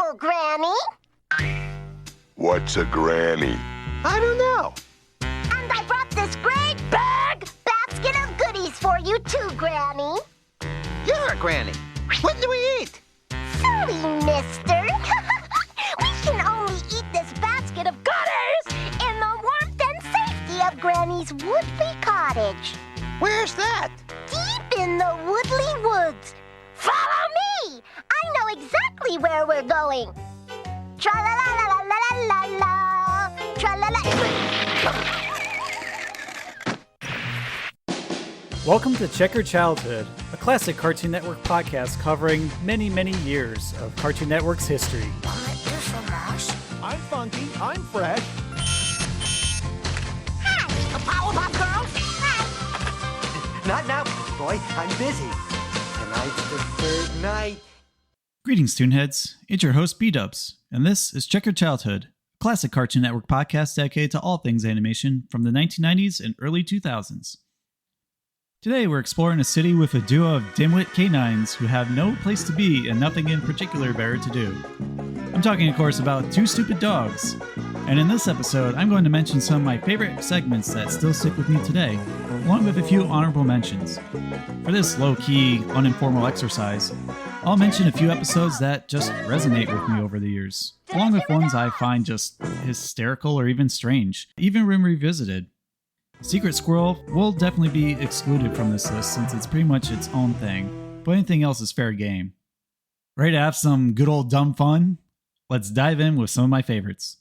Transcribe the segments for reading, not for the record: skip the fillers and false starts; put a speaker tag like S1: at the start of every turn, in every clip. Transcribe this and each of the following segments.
S1: Hello, Granny.
S2: What's a granny?
S3: I don't know.
S1: And I brought this great big basket of goodies for you too, Granny.
S3: You're a granny. What do we eat?
S1: Silly mister. We can only eat this basket of goodies in the warmth and safety of Granny's woodly cottage.
S3: Where's that?
S1: Deep in the woodly woods. Follow me. I know exactly where we're going. Tra-la-la-la-la-la-la-la. Tra-la-la.
S4: Welcome to Checkered Childhood, a classic Cartoon Network podcast covering many, many years of Cartoon Network's history.
S5: I'm funky. I'm fresh.
S1: Hi, the Powerpuff Girls. Hi.
S3: Not now, boy. I'm busy. Tonight's the third night.
S6: Greetings, Toonheads. It's your host, BDubs, and this is Checkered Childhood, a classic Cartoon Network podcast dedicated to all things animation from the 1990s and early 2000s. Today, we're exploring a city with a duo of dimwit canines who have no place to be and nothing in particular better to do. I'm talking, of course, about Two Stupid Dogs. And in this episode, I'm going to mention some of my favorite segments that still stick with me today, along with a few honorable mentions. For this low-key, uninformal exercise, I'll mention a few episodes that just resonate with me over the years, along with ones I find just hysterical or even strange, even when revisited. Secret Squirrel will definitely be excluded from this list since it's pretty much its own thing, but anything else is fair game. Ready to have some good old dumb fun? Let's dive in with some of my favorites.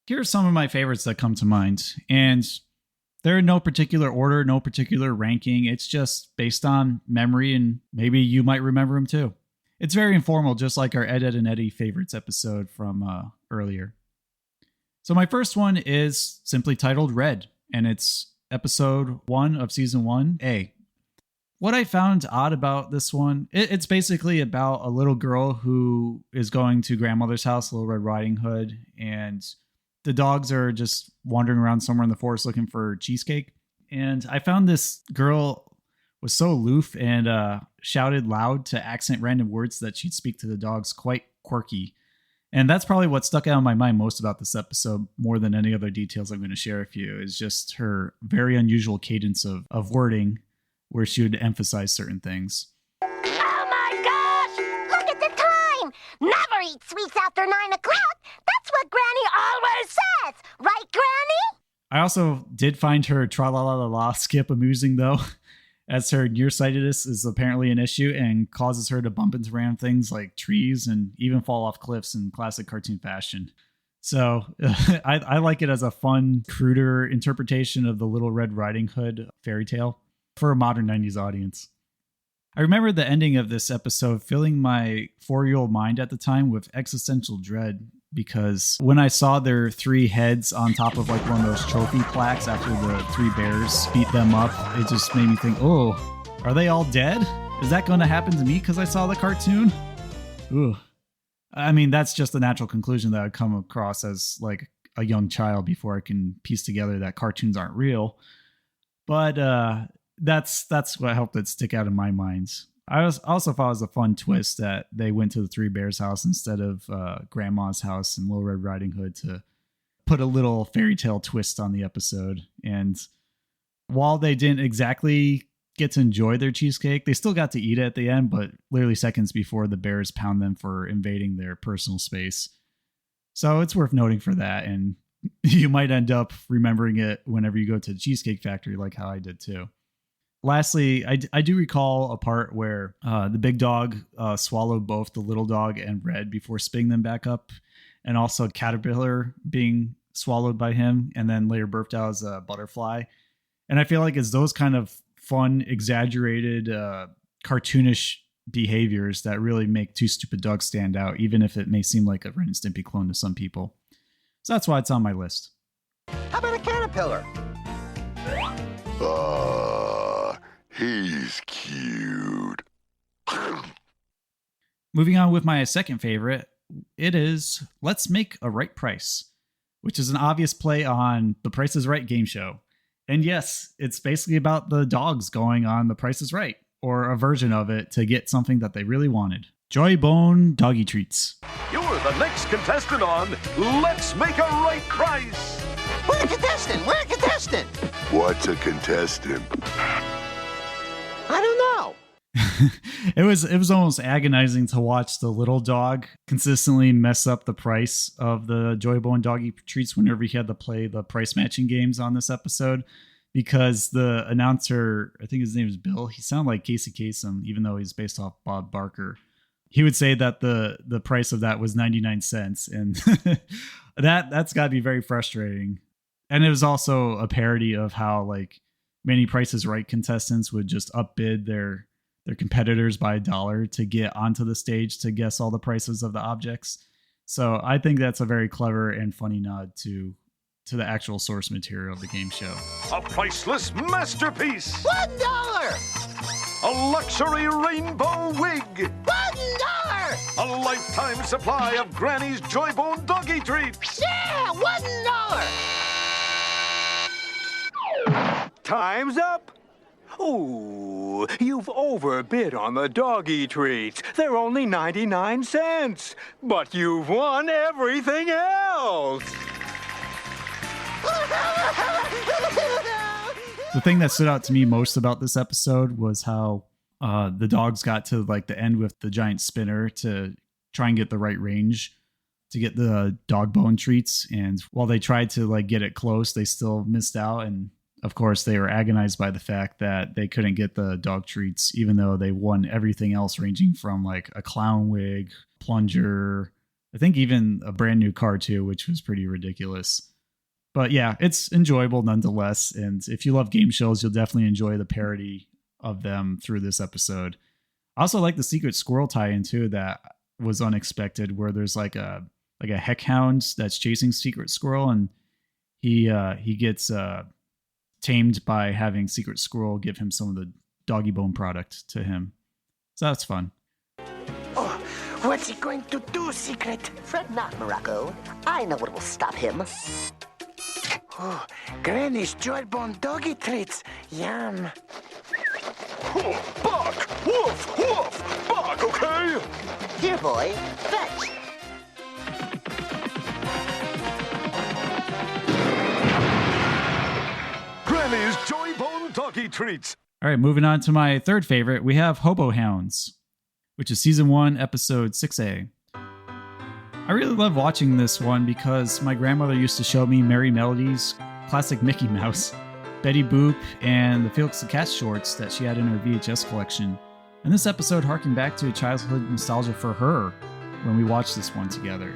S6: Here are some of my favorites that come to mind, and they're in no particular order, no particular ranking. It's just based on memory, and maybe you might remember them too. It's very informal, just like our Ed, Edd and Eddy favorites episode from earlier. So my first one is simply titled Red, and it's episode 1 of season 1A. What I found odd about this one, it's basically about a little girl who is going to grandmother's house, Little Red Riding Hood, and the dogs are just wandering around somewhere in the forest looking for cheesecake. And I found this girl was so aloof and shouted loud to accent random words that she'd speak to the dogs quite quirky. And that's probably what stuck out in my mind most about this episode, more than any other details I'm going to share with you, is just her very unusual cadence of wording where she would emphasize certain things.
S1: Oh my gosh! Look at the time! Never eat sweets after 9 o'clock! That's what Granny always says! Right, Granny?
S6: I also did find her tra-la-la-la-la skip amusing, though, as her nearsightedness is apparently an issue and causes her to bump into random things like trees and even fall off cliffs in classic cartoon fashion. So I like it as a fun, cruder interpretation of the Little Red Riding Hood fairy tale for a modern 90s audience. I remember the ending of this episode filling my 4-year-old mind at the time with existential dread, because when I saw their 3 heads on top of like one of those trophy plaques after the 3 bears beat them up, it just made me think, oh, are they all dead? Is that going to happen to me because I saw the cartoon? Ooh. I mean, that's just the natural conclusion that I'd come across as like a young child before I can piece together that cartoons aren't real. But that's what helped it stick out in my mind. I also thought it was a fun twist that they went to the 3 Bears house instead of Grandma's house in Little Red Riding Hood to put a little fairy tale twist on the episode. And while they didn't exactly get to enjoy their cheesecake, they still got to eat it at the end, but literally seconds before the bears pound them for invading their personal space. So it's worth noting for that. And you might end up remembering it whenever you go to the Cheesecake Factory, like how I did too. Lastly, I do recall a part where the big dog swallowed both the little dog and Red before spitting them back up, and also Caterpillar being swallowed by him and then later birthed out as a butterfly. And I feel like it's those kind of fun, exaggerated, cartoonish behaviors that really make Two Stupid Dogs stand out, even if it may seem like a Ren and Stimpy clone to some people. So that's why it's on my list.
S3: How about a caterpillar?
S2: He's cute.
S6: Moving on with my second favorite, it is Let's Make a Right Price. which is an obvious play on the Price is Right game show. And yes, it's basically about the dogs going on the Price is Right, or a version of it to get something that they really wanted. Joy-Bone doggy treats.
S7: You're the next contestant on Let's Make a Right Price.
S5: We're a contestant. We're a contestant.
S2: What's a contestant?
S5: I don't know.
S6: It was almost agonizing to watch the little dog consistently mess up the price of the Joy-Bone doggy treats whenever he had to play the price matching games on this episode, because the announcer, I think his name is Bill, he sounded like Casey Kasem, even though he's based off Bob Barker. He would say that the price of that was 99 cents, and that's got to be very frustrating. And it was also a parody of how like many Price is Right contestants would just upbid their competitors by $1 to get onto the stage to guess all the prices of the objects. So I think that's a very clever and funny nod to the actual source material of the game show.
S7: A priceless masterpiece.
S5: $1.
S7: A luxury rainbow wig.
S5: $1.
S7: A lifetime supply of Granny's Joy-Bone doggy treats.
S5: Yeah, $1.
S8: Time's up. Ooh, you've overbid on the doggy treats. They're only 99 cents. But you've won everything else.
S6: The thing that stood out to me most about this episode was how the dogs got to like the end with the giant spinner to try and get the right range to get the dog bone treats. And while they tried to like get it close, they still missed out. And of course, they were agonized by the fact that they couldn't get the dog treats, even though they won everything else, ranging from like a clown wig, plunger, I think even a brand new car too, which was pretty ridiculous. But yeah, it's enjoyable nonetheless. And if you love game shows, you'll definitely enjoy the parody of them through this episode. I also like the secret squirrel tie-in too that was unexpected, where there's like a heck hound that's chasing secret squirrel, and he gets tamed by having secret squirrel give him some of the doggy bone product to him. So that's fun.
S5: Oh, what's he going to do, Secret?
S9: Fret not, Morocco. I know what will stop him.
S5: Oh, Granny's Joy-Bone doggy treats. Yum.
S7: Oh, Buck! Woof! Woof! Buck, okay?
S9: Here, boy. Fetch.
S7: Granny's Joy-Bone doggy treats.
S6: All right, moving on to my third favorite, we have Hobo Hounds, which is season 1, episode 6A. I really love watching this one because my grandmother used to show me Merry Melodies, classic Mickey Mouse, Betty Boop, and the Felix the Cat shorts that she had in her VHS collection. And this episode harkened back to a childhood nostalgia for her when we watched this one together.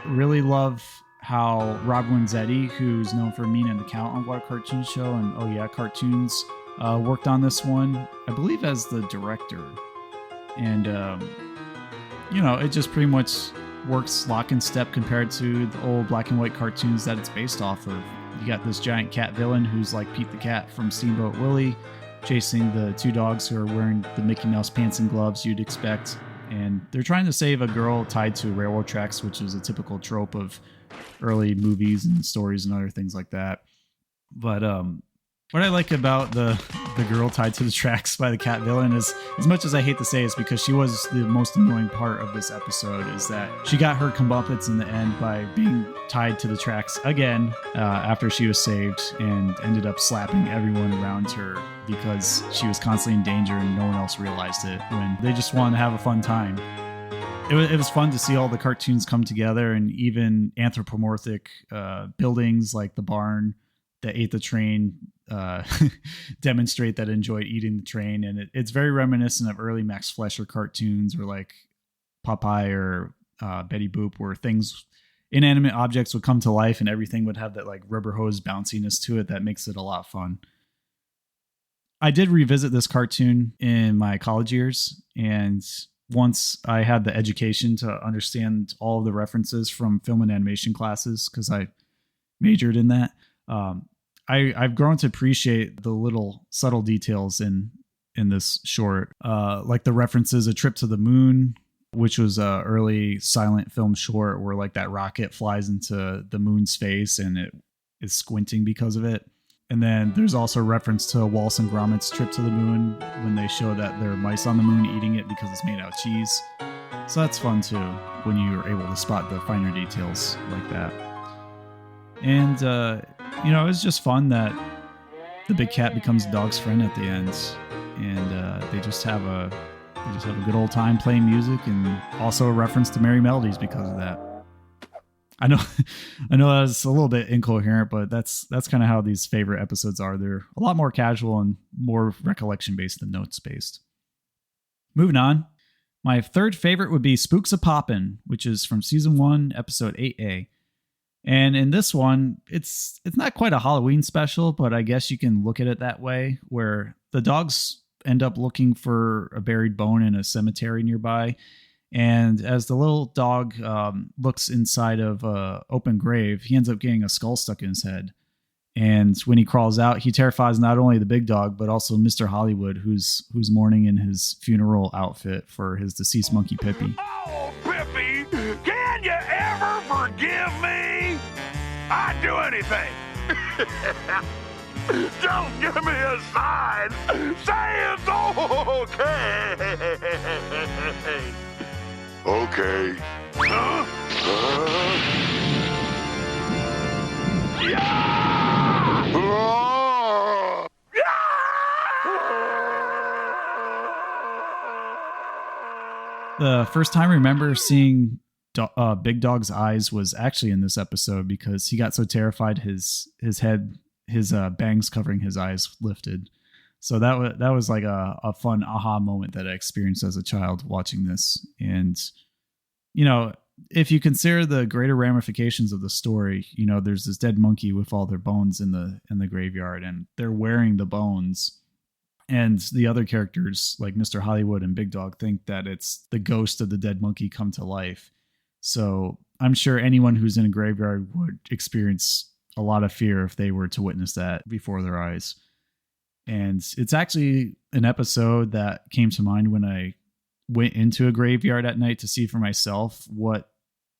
S6: Really love how Rob Winzetti, who's known for Mina and the Count on What a Cartoon Show and Oh Yeah Cartoons, worked on this one, I believe as the director. And, it just pretty much works lock and step compared to the old black and white cartoons that it's based off of. You got this giant cat villain who's like Pete the Cat from Steamboat Willie, chasing the two dogs who are wearing the Mickey Mouse pants and gloves you'd expect. And they're trying to save a girl tied to railroad tracks, which is a typical trope of early movies and stories and other things like that. But what I like about the girl tied to the tracks by the cat villain is, as much as I hate to say, is because she was the most annoying part of this episode, is that she got her comeuppance in the end by being tied to the tracks again after she was saved, and ended up slapping everyone around her because she was constantly in danger and no one else realized it when they just wanted to have a fun time. It was fun to see all the cartoons come together, and even anthropomorphic buildings like the barn that ate the train demonstrate that it enjoyed eating the train. And it's very reminiscent of early Max Fleischer cartoons, or like Popeye or Betty Boop, where inanimate objects would come to life and everything would have that like rubber hose bounciness to it that makes it a lot of fun. I did revisit this cartoon in my college years, and once I had the education to understand all of the references from film and animation classes, because I majored in that, I've grown to appreciate the little subtle details in this short, like the references, a trip to the moon, which was a early silent film short where like that rocket flies into the moon's face and it is squinting because of it. And then there's also a reference to Wallace and Gromit's trip to the moon when they show that there are mice on the moon eating it because it's made out of cheese. So that's fun too, when you're able to spot the finer details like that. And, it was just fun that the big cat becomes the dog's friend at the end. And they just have a good old time playing music, and also a reference to Merry Melodies because of that. I know that's a little bit incoherent, but that's kind of how these favorite episodes are. They're a lot more casual and more recollection based than notes based. Moving on, my third favorite would be Spooks a Poppin', which is from season 1, episode 8A. And in this one, it's not quite a Halloween special, but I guess you can look at it that way, where the dogs end up looking for a buried bone in a cemetery nearby. And as the little dog looks inside of an open grave, he ends up getting a skull stuck in his head. And when he crawls out, he terrifies not only the big dog, but also Mr. Hollywood, who's mourning in his funeral outfit for his deceased monkey, Pippy.
S7: Oh, Pippy, can you ever forgive me? I'd do anything. Just give me a sign. Say it's okay.
S2: Okay.
S7: Huh? Yeah!
S2: Ah!
S6: The first time I remember seeing Big Dog's eyes was actually in this episode, because he got so terrified his bangs covering his eyes lifted. So that was like a fun aha moment that I experienced as a child watching this. And, if you consider the greater ramifications of the story, there's this dead monkey with all their bones in the graveyard, and they're wearing the bones. And the other characters like Mr. Hollywood and Big Dog think that it's the ghost of the dead monkey come to life. So I'm sure anyone who's in a graveyard would experience a lot of fear if they were to witness that before their eyes. And it's actually an episode that came to mind when I went into a graveyard at night to see for myself what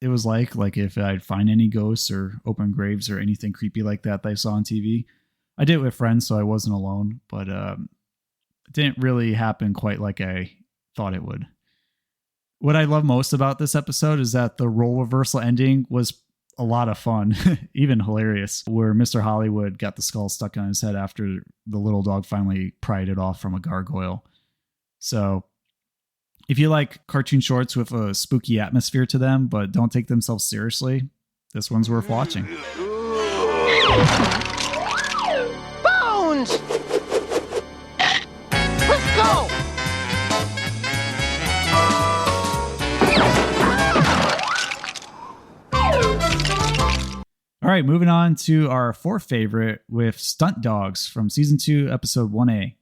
S6: it was like if I'd find any ghosts or open graves or anything creepy like that I saw on TV. I did it with friends, so I wasn't alone, but it didn't really happen quite like I thought it would. What I love most about this episode is that the role reversal ending was a lot of fun, even hilarious, where Mr. Hollywood got the skull stuck on his head after the little dog finally pried it off from a gargoyle. So if you like cartoon shorts with a spooky atmosphere to them, but don't take themselves seriously, this one's worth watching.
S5: Bones! Let's go!
S6: All right, moving on to our fourth favorite with Stunt Dogs from season 2, episode 1A.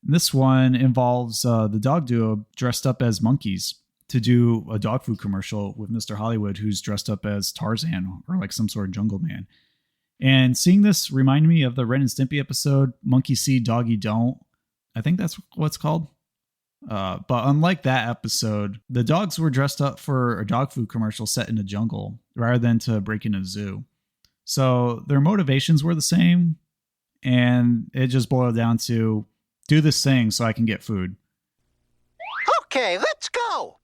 S6: This one involves the dog duo dressed up as monkeys to do a dog food commercial with Mr. Hollywood, who's dressed up as Tarzan or like some sort of jungle man. And seeing this reminded me of the Ren and Stimpy episode, Monkey See, Doggy Don't. I think that's what it's called. But unlike that episode, the dogs were dressed up for a dog food commercial set in a jungle rather than to break in a zoo. So their motivations were the same, and it just boiled down to do this thing so I can get food.
S5: Okay, let's go!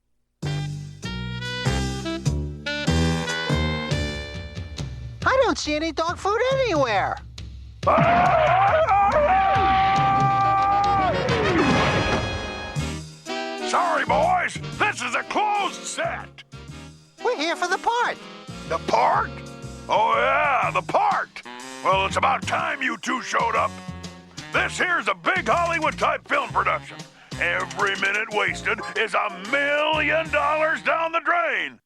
S5: I don't see any dog food anywhere!
S7: Sorry, boys. This is a closed set.
S5: We're here for the part!
S7: The part? Oh, yeah, the part. Well, it's about time you two showed up. This here's a big Hollywood-type film production. Every minute wasted is $1 million down the drain.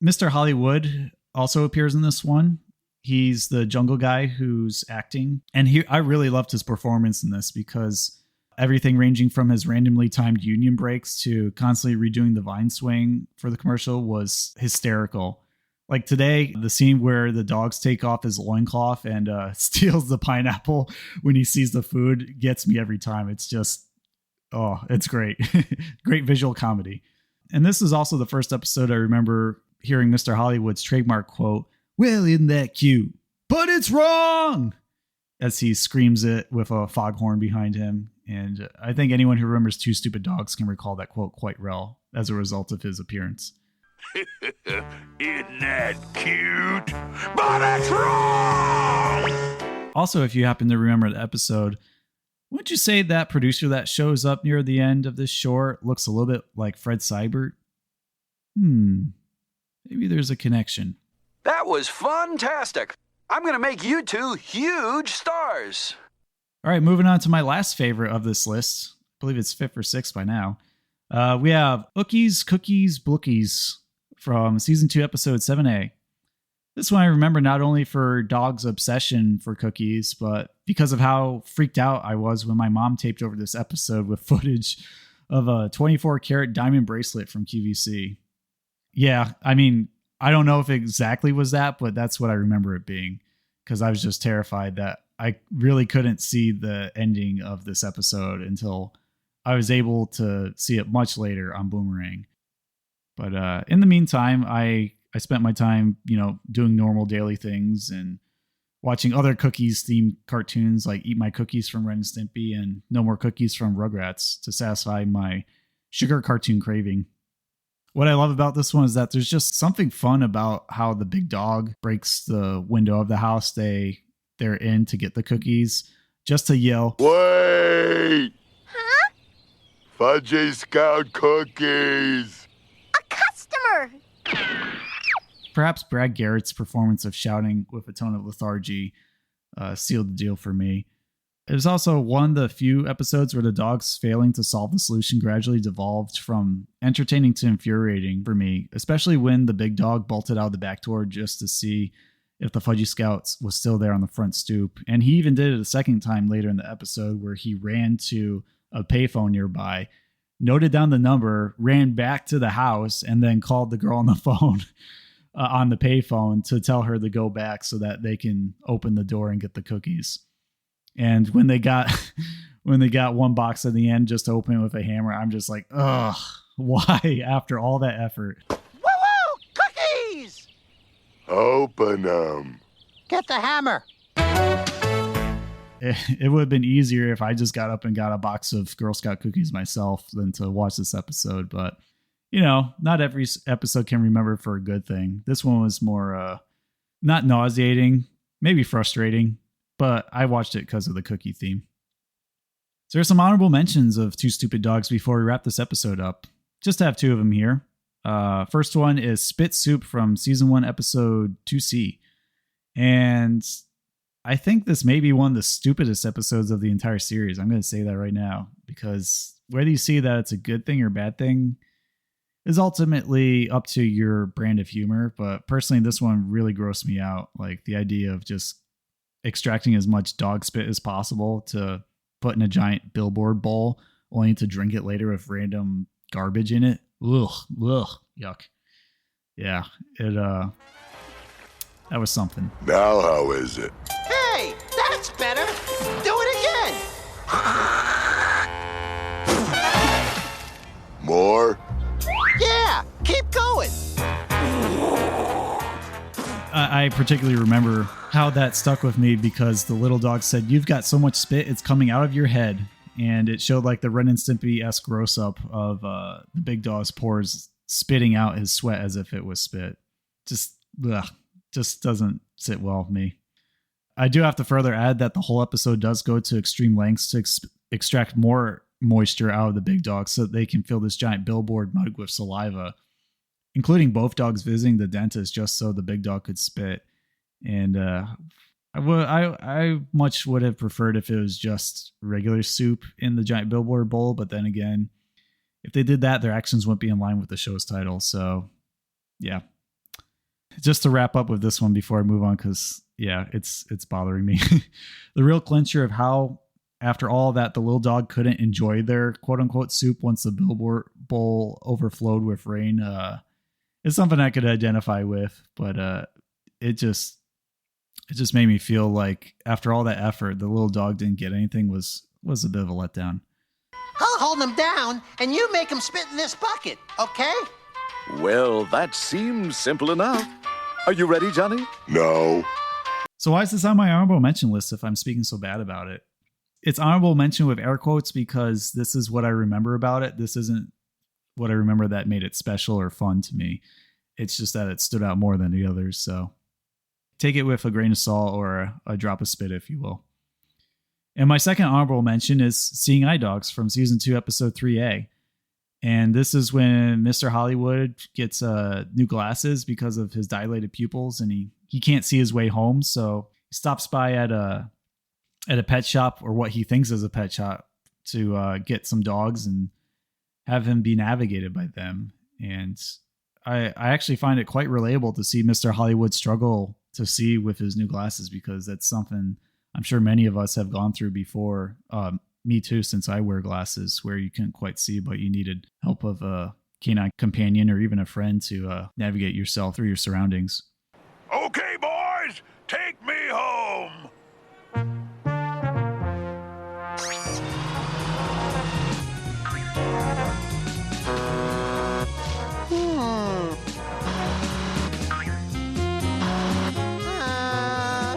S6: Mr. Hollywood also appears in this one. He's the jungle guy who's acting. And I really loved his performance in this, because everything ranging from his randomly timed union breaks to constantly redoing the vine swing for the commercial was hysterical. Like today, the scene where the dogs take off his loincloth and steals the pineapple when he sees the food gets me every time. It's just, it's great. Great visual comedy. And this is also the first episode I remember hearing Mr. Hollywood's trademark quote, "Well, isn't that cute? But it's wrong!" as he screams it with a foghorn behind him. And I think anyone who remembers Two Stupid Dogs can recall that quote quite well as a result of his appearance.
S7: Isn't that cute? But it's wrong!
S6: Also, if you happen to remember the episode, wouldn't you say that producer that shows up near the end of this short looks a little bit like Fred Seibert? Maybe there's a connection.
S10: That was fun-tastic. I'm going to make you two huge stars.
S6: All right, moving on to my last favorite of this list. I believe it's 5th or 6th by now. We have Ookies, Cookies, Blookies from Season 2, Episode 7A. This one I remember not only for Dog's obsession for cookies, but because of how freaked out I was when my mom taped over this episode with footage of a 24-karat diamond bracelet from QVC. Yeah, I mean, I don't know if it exactly was that, but that's what I remember it being, because I was just terrified that I really couldn't see the ending of this episode until I was able to see it much later on Boomerang. But in the meantime, I spent my time, doing normal daily things and watching other cookies-themed cartoons like Eat My Cookies from Ren Stimpy and No More Cookies from Rugrats to satisfy my sugar cartoon craving. What I love about this one is that there's just something fun about how the big dog breaks the window of the house they're in to get the cookies just to yell,
S2: Wait! Huh? Fudgy Scout cookies!
S1: A customer!
S6: Perhaps Brad Garrett's performance of shouting with a tone of lethargy sealed the deal for me. It was also one of the few episodes where the dog's failing to solve the solution gradually devolved from entertaining to infuriating for me, especially when the big dog bolted out of the back door just to see if the Fudgy Scouts was still there on the front stoop. And he even did it a second time later in the episode where he ran to a payphone nearby, noted down the number, ran back to the house, and then called the girl on the phone on the payphone to tell her to go back so that they can open the door and get the cookies. And when they got one box at the end just to open it with a hammer, I'm just like, ugh, why after all that effort?
S5: Woo-woo! Cookies!
S2: Open them.
S5: Get the hammer.
S6: It would have been easier if I just got up and got a box of Girl Scout cookies myself than to watch this episode. But, not every episode can remember for a good thing. This one was more not nauseating, maybe frustrating, but I watched it because of the cookie theme. So there's some honorable mentions of Two Stupid Dogs before we wrap this episode up. Just to have two of them here. First one is Spit Soup from Season 1, Episode 2C. And I think this may be one of the stupidest episodes of the entire series. I'm going to say that right now, because whether you see that it's a good thing or bad thing is ultimately up to your brand of humor. But personally, this one really grossed me out. Like the idea of just extracting as much dog spit as possible to put in a giant billboard bowl, only to drink it later with random garbage in it. Ugh, yuck. Yeah, that was something.
S2: Now how is it?
S5: Hey, that's better. Do it again.
S2: More?
S5: Yeah, keep going.
S6: I particularly remember how that stuck with me because the little dog said, "You've got so much spit, it's coming out of your head." And it showed like the Ren and Stimpy-esque gross up of the big dog's pores spitting out his sweat as if it was spit. Just doesn't sit well with me. I do have to further add that the whole episode does go to extreme lengths to extract more moisture out of the big dog so that they can fill this giant billboard mug with saliva, including both dogs visiting the dentist just so the big dog could spit. And I much would have preferred if it was just regular soup in the giant billboard bowl, but then again, if they did that, their actions wouldn't be in line with the show's title. So, yeah. Just to wrap up with this one before I move on, because, yeah, it's bothering me. The real clincher of how, after all that, the little dog couldn't enjoy their quote-unquote soup once the billboard bowl overflowed with rain is something I could identify with, but it just made me feel like after all that effort, the little dog didn't get anything was a bit of a letdown.
S5: Ho, ho, hold him down, and you make him spit in this bucket, okay?
S11: Well, that seems simple enough. Are you ready, Johnny?
S2: No.
S6: So why is this on my honorable mention list if I'm speaking so bad about it? It's honorable mention with air quotes because this is what I remember about it. This isn't what I remember that made it special or fun to me. It's just that it stood out more than the others. So take it with a grain of salt or a drop of spit, if you will. And my second honorable mention is Seeing Eye Dogs from season 2, episode 3A. And this is when Mr. Hollywood gets new glasses because of his dilated pupils, and he can't see his way home. So he stops by at a pet shop, or what he thinks is a pet shop, to get some dogs and have him be navigated by them. And I actually find it quite relatable to see Mr. Hollywood struggle to see with his new glasses, because that's something I'm sure many of us have gone through before. Me too, since I wear glasses, where you couldn't quite see, but you needed help of a canine companion or even a friend to navigate yourself through your surroundings.
S7: Okay, boys, take me home.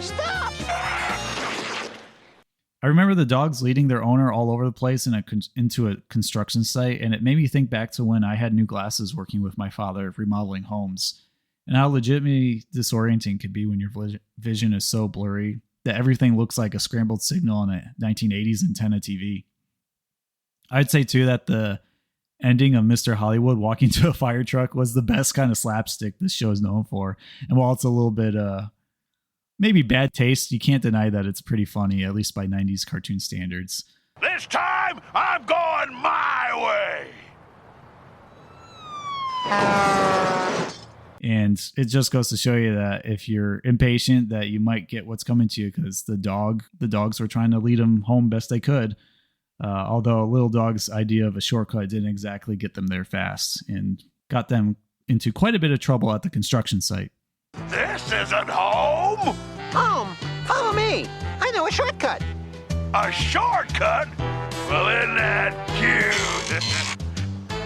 S5: Stop!
S6: I remember the dogs leading their owner all over the place into a construction site, and it made me think back to when I had new glasses working with my father remodeling homes, and how legitimately disorienting could be when your vision is so blurry that everything looks like a scrambled signal on a 1980s antenna TV. I'd say too that the ending of Mr. Hollywood walking to a fire truck was the best kind of slapstick this show is known for. And while it's a little bit maybe bad taste, you can't deny that it's pretty funny, at least by 90s cartoon standards.
S7: This time, I'm going my way.
S6: And it just goes to show you that if you're impatient, that you might get what's coming to you, because the dogs were trying to lead him home best they could. Although Little Dog's idea of a shortcut didn't exactly get them there fast, and got them into quite a bit of trouble at the construction site.
S7: This isn't home.
S5: Home? Follow me. I know a shortcut.
S7: A shortcut? Well, isn't that cute?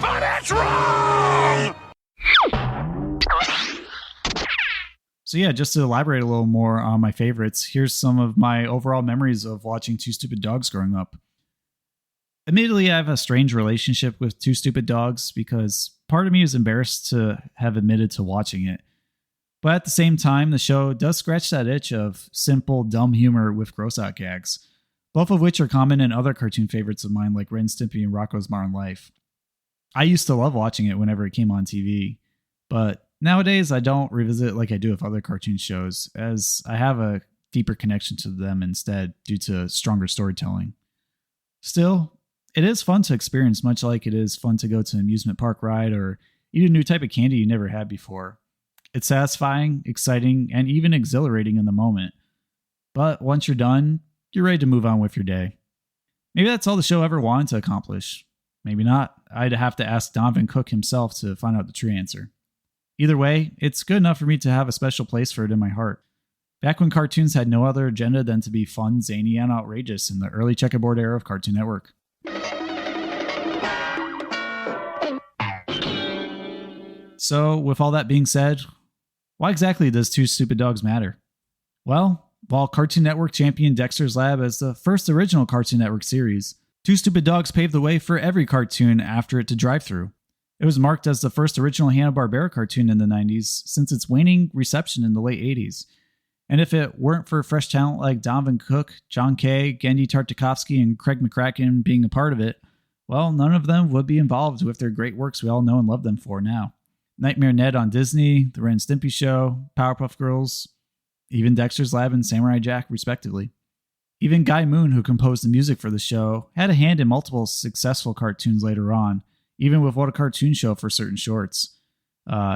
S7: But it's wrong!
S6: So yeah, just to elaborate a little more on my favorites, here's some of my overall memories of watching Two Stupid Dogs growing up. Admittedly, I have a strange relationship with Two Stupid Dogs because part of me is embarrassed to have admitted to watching it. But at the same time, the show does scratch that itch of simple, dumb humor with gross-out gags, both of which are common in other cartoon favorites of mine like Ren Stimpy and Rocko's Modern Life. I used to love watching it whenever it came on TV, but nowadays I don't revisit it like I do with other cartoon shows, as I have a deeper connection to them instead due to stronger storytelling. Still, it is fun to experience, much like it is fun to go to an amusement park ride or eat a new type of candy you never had before. It's satisfying, exciting, and even exhilarating in the moment. But once you're done, you're ready to move on with your day. Maybe that's all the show ever wanted to accomplish. Maybe not. I'd have to ask Donovan Cook himself to find out the true answer. Either way, it's good enough for me to have a special place for it in my heart. Back when cartoons had no other agenda than to be fun, zany, and outrageous in the early checkerboard era of Cartoon Network. So, with all that being said, why exactly does Two Stupid Dogs matter? Well, while Cartoon Network championed Dexter's Lab as the first original Cartoon Network series, Two Stupid Dogs paved the way for every cartoon after it to drive through. It was marked as the first original Hanna-Barbera cartoon in the 90s since its waning reception in the late 80s. And if it weren't for fresh talent like Donovan Cook, John Kay, Gendy Tartakovsky, and Craig McCracken being a part of it, well, none of them would be involved with their great works we all know and love them for now. Nightmare Ned on Disney, The Ren Stimpy Show, Powerpuff Girls, even Dexter's Lab and Samurai Jack, respectively. Even Guy Moon, who composed the music for the show, had a hand in multiple successful cartoons later on, even with What a Cartoon Show for certain shorts.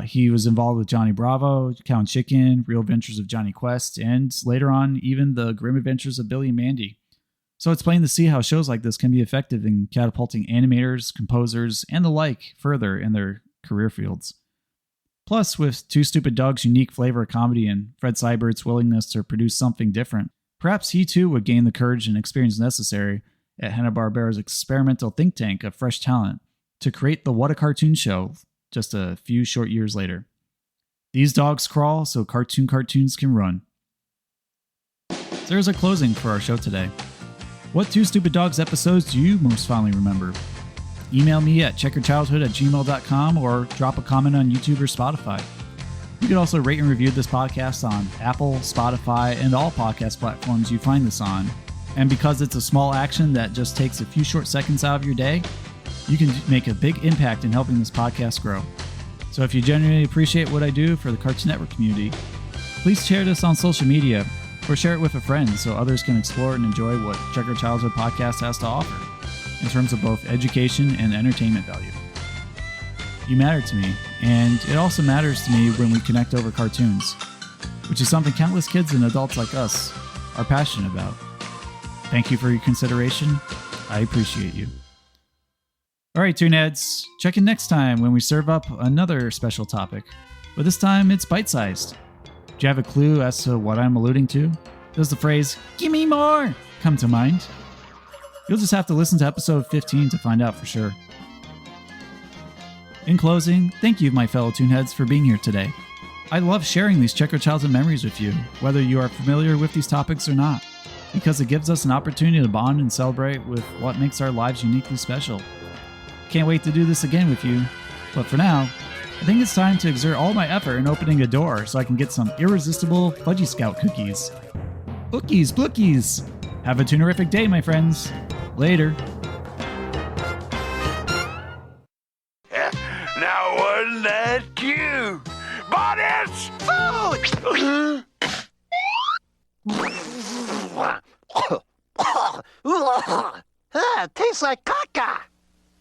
S6: He was involved with Johnny Bravo, Cow and Chicken, Real Adventures of Johnny Quest, and later on, even The Grim Adventures of Billy and Mandy. So it's plain to see how shows like this can be effective in catapulting animators, composers, and the like further in their career fields. Plus, with Two Stupid Dogs' unique flavor of comedy and Fred Seibert's willingness to produce something different, perhaps he too would gain the courage and experience necessary at Hanna-Barbera's experimental think tank of fresh talent to create the What a Cartoon show just a few short years later. These dogs crawl so cartoons can run. So there's a closing for our show today. What Two Stupid Dogs episodes do you most fondly remember? Email me at checkerchildhood@gmail.com or drop a comment on YouTube or Spotify. You can also rate and review this podcast on Apple, Spotify, and all podcast platforms you find this on. And because it's a small action that just takes a few short seconds out of your day, you can make a big impact in helping this podcast grow. So if you genuinely appreciate what I do for the Cartoon Network community, please share this on social media or share it with a friend so others can explore and enjoy what Checker Childhood Podcast has to offer in terms of both education and entertainment value. You matter to me, and it also matters to me when we connect over cartoons, which is something countless kids and adults like us are passionate about. Thank you for your consideration. I appreciate you. All right, Toonheads, check in next time when we serve up another special topic, but this time it's bite-sized. Do you have a clue as to what I'm alluding to? Does the phrase, "Give me more," come to mind? You'll just have to listen to episode 15 to find out for sure. In closing, thank you, my fellow Toonheads, for being here today. I love sharing these Checker Childhood memories with you, whether you are familiar with these topics or not, because it gives us an opportunity to bond and celebrate with what makes our lives uniquely special. Can't wait to do this again with you, but for now, I think it's time to exert all my effort in opening a door so I can get some irresistible Fudgy Scout cookies. Bookies, blookies! Have a toonerific day, my friends. Later.
S7: Now wasn't that cute? But it's food!
S5: It tastes like caca.